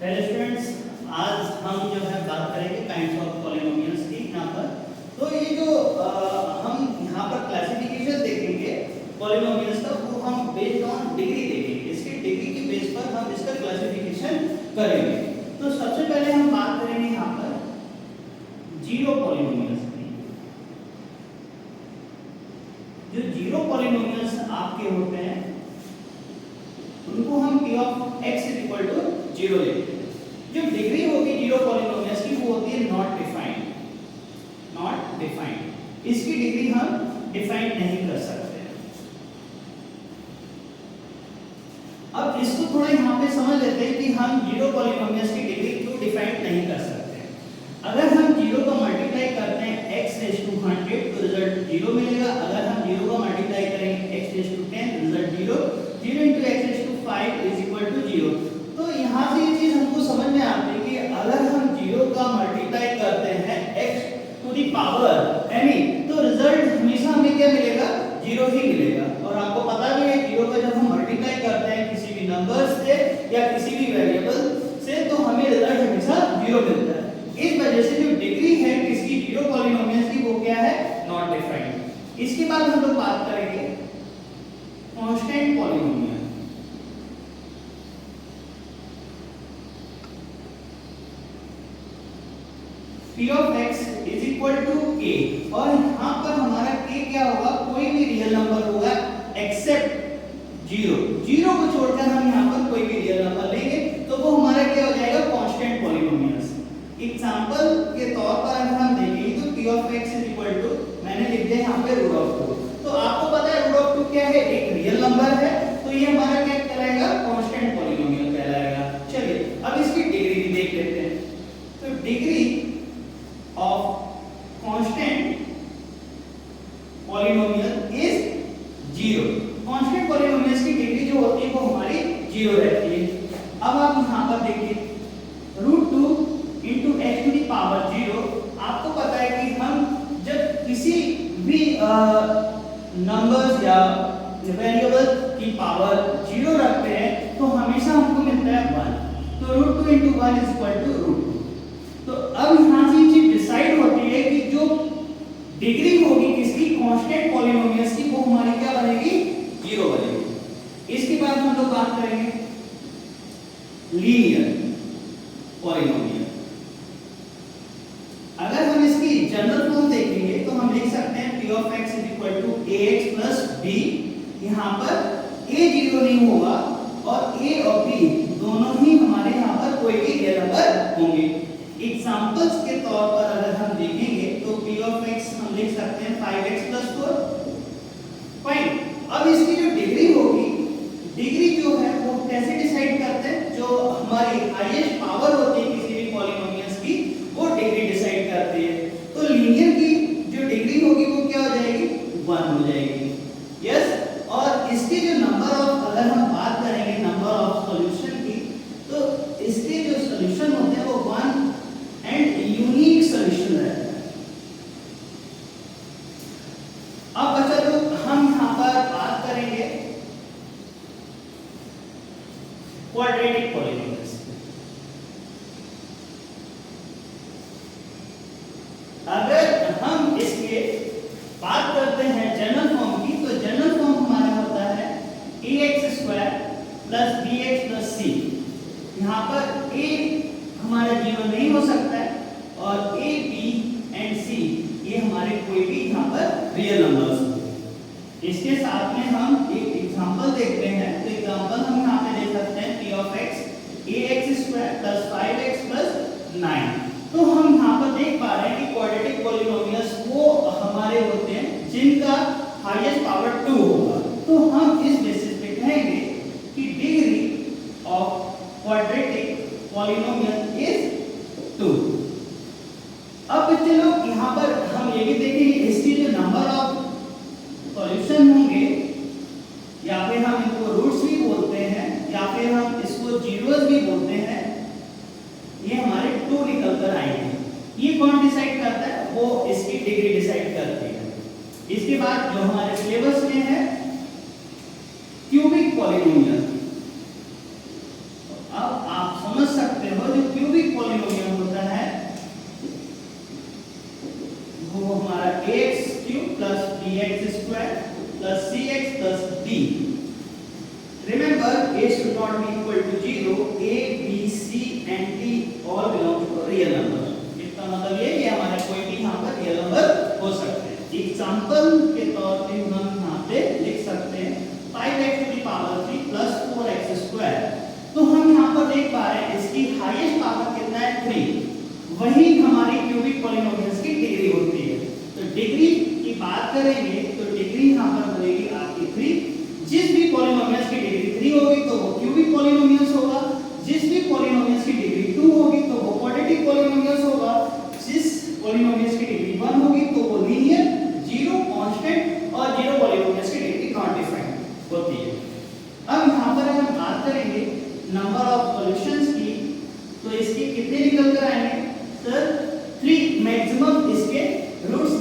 Hello students, आज हम जो है बात करेंगे काइंड्स ऑफ पॉलिनोमियल्स की यहाँ पर। तो ये जो हम यहाँ पर क्लासिफिकेशन देखेंगे पॉलिनोमियल्स का, वो हम बेस्ड ऑन डिग्री देखेंगे। इसके डिग्री के बेस पर हम इसका क्लासिफिकेशन करेंगे। तो सबसे पहले हम बात करेंगे यहाँ पर जीरो पॉलिनोमियल्स की। जो जीरो पॉलिनोमियल्स आपके होते हैं उनको हम p of x is equal to 0 लेते हैं। जो डिग्री होगी जीरो पॉलिनोमियल्स की वो होती है नॉट डिफाइंड। इसकी डिग्री हम डिफाइन नहीं कर सकते। अब इसको थोड़ा यहाँ पे समझ लेते हैं कि हम जीरो पॉलिनोमियल्स की डिग्री क्यों डिफाइन नहीं कर सकते। अगर हम जीरो का मल्टीप्लाई करते हैं x रेज़ टू 100 तो रिजल्ट 0 मिलेगा। अगर हम जीरो का मल्टीप्लाई करेंगे x raise to 10 result 0 into x raise to 5 is equal to 0। तो यहाँ से ये चीज हमको समझ में आती है कि अगर हम जीरो का मल्टीप्लाई करते हैं x to the power any तो रिजल्ट हमेशा हमें क्या मिलेगा, 0 ही मिलेगा। और आपको पता भी है जीरो का जब हम मल्टीप्लाई करते हैं किसी भी नंबर से या किसी भी वेरिएबल से तो हमें रिजल्ट हमेशा 0 मिलता है। इस वजह से जो डिग्री है किसी जीरो पॉलिनोमियल्स की वो क्या है, नॉट डिफाइंड। इसके बाद हम लोग बात करेंगे constant polynomial. p of x is equal to k और यहाँ पर हमारा k क्या होगा, कोई भी रियल नंबर होगा एक्सेप्ट 0 को छोड़कर हम यहाँ पर कोई भी रियल नंबर लेंगे तो वो हमारा क्या हो जाएगा, कांस्टेंट पॉलिनोमियल्स। एग्जांपल के तौर पर अगर हम देखें तो p of x is equal to मैंने लिख दिया यहाँ पे √2। तो आपको पता है √2 क्या है, एक रियल नंबर है। तो ये हमारा क्या कहलाएगा, कांस्टेंट पॉलिनोमियल कहलाएगा। चलिए अब इसकी डिग्री भी देख लेते हैं। तो degree of constant polynomial is 0। constant polynomials की डिग्री जो होती है वो हमारी 0 रहती है। अब आप यहाँ पर देखिए √2 into x to the power 0। आपको पता है कि हम जब किसी भी नंबर्स या वेरिएबल की पावर 0 रखते हैं तो हमेशा हमको मिलता है 1। तो √2 into 1 is equal to √2। तो अब यहाँ से चीज डिसाइड होती है कि जो डिग्री होगी किसकी, कांस्टेंट पॉलिनोमियल्स की, वो हमारी क्या बनेगी, 0 बनेगी। इसके बाद हम लोग बात करेंगे लीनियर पॉलिनोमियल। अगर हम इसकी जनरल फॉर्म देखेंगे तो हम लिख सकते हैं p of x is equal to ax plus b। यहाँ पर a 0 नहीं होगा और a और b दोनों ही हमारे यहाँ पर कोई भी रियल नंबर होंगे। एग्जांपल्स के तौर पर अगर हम देखेंगे तो p of x हम लिख सकते हैं 5x plus 4। फाइन। अब इसकी जो डिग्री होगी, डिग्री जो है वो कैसे डिसाइड करते हैं, जो हमारी हाईएस्ट पावर होती है किसी भी पॉलिनोमियल्स की वो डिग्री डिसाइड करती है। तो लीनियर की जो डिग्री होगी वो क्या हो जाएगी, 1 हो जाएगी। यस। और इसके जो नंबर ऑफ, अगर हम बात करेंगे नंबर ऑफ सॉल्यूशन की, तो इसके जो सॉल्यूशन होते हैं वो 1 एंड यूनिक सॉल्यूशन रहता है। अब बच्चा लोग हम यहाँ पर बात करेंगे क्वाड्रेटिक पॉलिनोमियल्स। अगर हम इसके बात करते हैं जनरल फॉर्म की तो जनरल फॉर्म हमारा होता है ax² plus bx plus c। यहाँ पर a हमारा 0 नहीं हो सकता है और a b एंड c ये हमारे कोई भी यहाँ पर रियल नंबर्स होंगे। इसके साथ में हम एक एग्जांपल देखते हैं। तो एग्जांपल हम यहाँ पे दे सकते हैं p of x ax² plus 5x plus 9। तो हम यहाँ पर देख पा रहे हैं कि क्वाड्रेटिक पॉलिनोमियल्स वो हमारे होते हैं जिनका हाईएस्ट पावर 2 होगा। तो हम इस बेसिस पे कहेंगे कि degree of quadratic polynomial is 2। अब बच्चे लोग यहाँ पर हम ये भी देखेंगे इसकी जो नंबर ऑफ सॉल्यूशन होंगे, या फिर हम इनको रूट्स भी बोलते हैं या फिर हम इसको जीरोस भी बोलते हैं, ये हमारे 2 निकल कर आएंगे। ये कौन डिसाइड करता है, वो इसकी डिग्री डिसाइड करती है। इसके बाद जो हमारे सिलेबस में है क्यूबिक पॉलिनोमियल। अब आप समझ सकते हो ax square plus cx plus d. Remember, a should not be equal to 0. a, b, c and d all belong to real number. इसका मतलब ये कि हमारे कोई भी यहाँ पर रियल नंबर हो सकते हैं. एग्जांपल के तौर पे हम यहाँ पे लिख सकते हैं 5x to the power 3 plus 4x square. तो हम यहाँ पर देख पा रहे हैं इसकी हाईएस्ट पावर कितना है 3. वही हमारी क्यूबिक पॉलिनोमियल्स की डिग्री होती है. तो डिग्री की बात करेंगे तो डिग्री यहाँ पर बनेगी आपकी 3. जिस भी पॉलिनोमियल्स की डिग्री 3 होगी तो वो क्यूबिक पॉलिनोमियल्स होगा. जिस भी पॉलिनोमियल्स की डिग्री 2 होगी तो वो क्वाड्रेटिक पॉलिनोमियल्स होगा. जिस पॉलिनोमियल्स की डिग्री 1 होगी तो वो लीनियर, जीरो, कांस्टेंट और जीरो पॉलिनोमियल्स की डिग्री नॉट डिफाइंड होती है. अब यहाँ पर हम बात करेंगे नंबर ऑफ सॉल्यूशंस की. तो इसके कितने निकल कर आएंगे सर? 3 मैक्सिमम इसके रूट्स